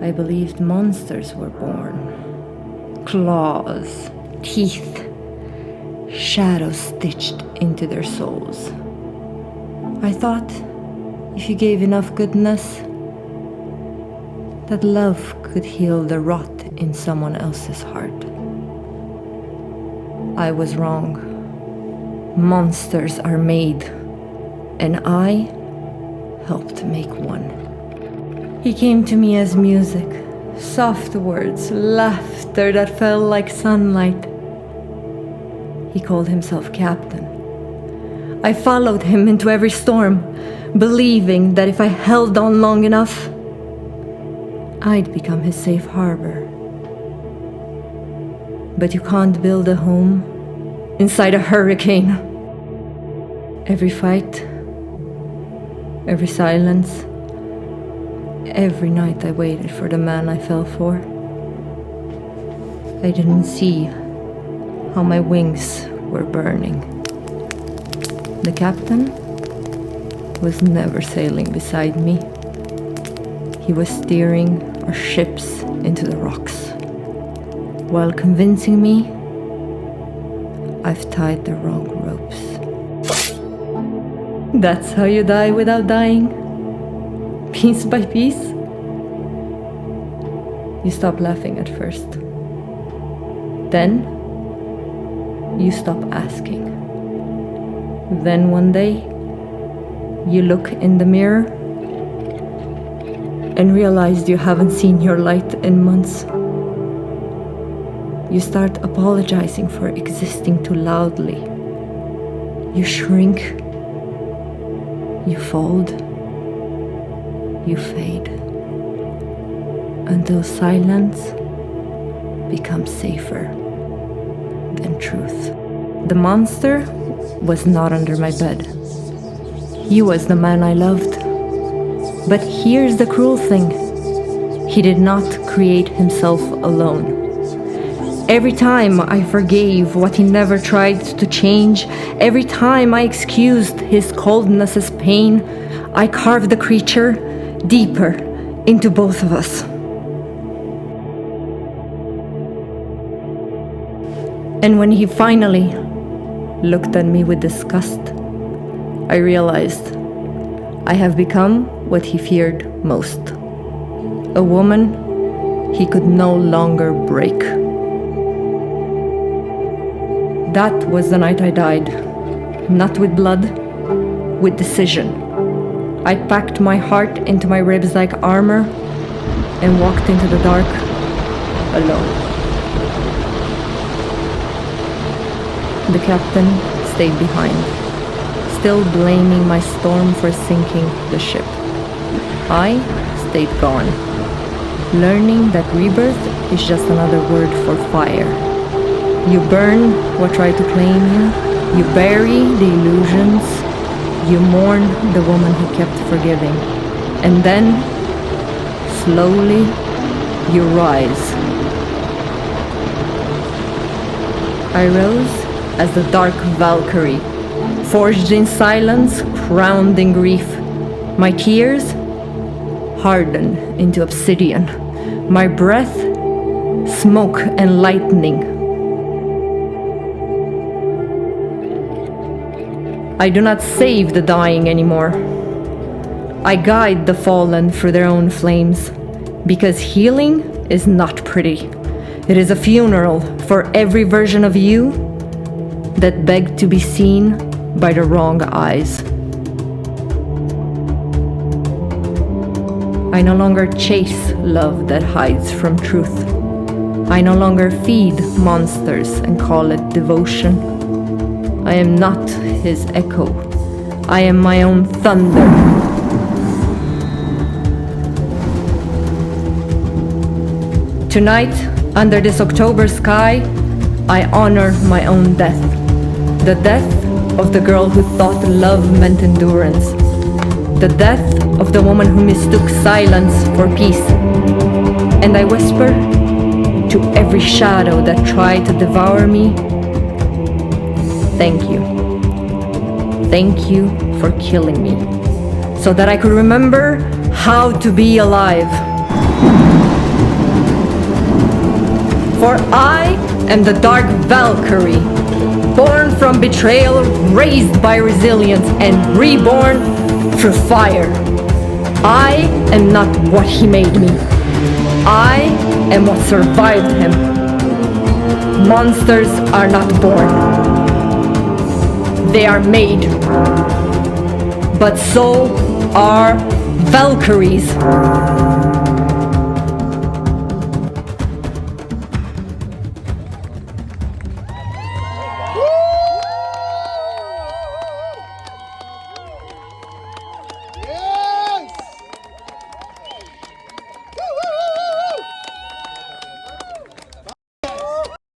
I believed monsters were born. Claws, teeth, shadows stitched into their souls. I thought if you gave enough goodness, that love could heal the rot in someone else's heart. I was wrong. Monsters are made, and I helped make one. He came to me as music, soft words, laughter that fell like sunlight. He called himself captain. I followed him into every storm, believing that if I held on long enough, I'd become his safe harbor. But you can't build a home inside a hurricane. Every fight, every silence, every night I waited for the man I fell for. I didn't see how my wings were burning. The captain was never sailing beside me. He was steering our ships into the rocks, while convincing me I've tied the wrong ropes. That's how you die without dying. Piece by piece. You stop laughing at first. Then you stop asking. Then one day you look in the mirror and realize you haven't seen your light in months. You start apologizing for existing too loudly. You shrink. You fold. You fade. Until silence becomes safer than truth. The monster was not under my bed. He was the man I loved. But here's the cruel thing. He did not create himself alone. Every time I forgave what he never tried to change, every time I excused his coldness as pain, I carved the creature deeper into both of us. And when he finally looked at me with disgust, I realized I have become what he feared most. A woman he could no longer break. That was the night I died. Not with blood, with decision. I packed my heart into my ribs like armor and walked into the dark alone. The captain stayed behind, still blaming my storm for sinking the ship. I stayed gone, learning that rebirth is just another word for fire. You burn what tried to claim you, you bury the illusions, you mourn the woman who kept forgiving, and then, slowly, you rise. I rose as the Dark Valkyrie, forged in silence, crowned in grief. My tears hardened into obsidian, my breath smoke and lightning. I do not save the dying anymore. I guide the fallen through their own flames, because healing is not pretty. It is a funeral for every version of you that begged to be seen by the wrong eyes. I no longer chase love that hides from truth. I no longer feed monsters and call it devotion. I am not his echo. I am my own thunder. Tonight, under this October sky, I honor my own death. The death of the girl who thought love meant endurance. The death of the woman who mistook silence for peace. And I whisper to every shadow that tried to devour me, thank you. Thank you for killing me, so that I could remember how to be alive. For I am the Dark Valkyrie, born from betrayal, raised by resilience, and reborn through fire. I am not what he made me. I am what survived him. Monsters are not born. They are made. But so are Valkyries.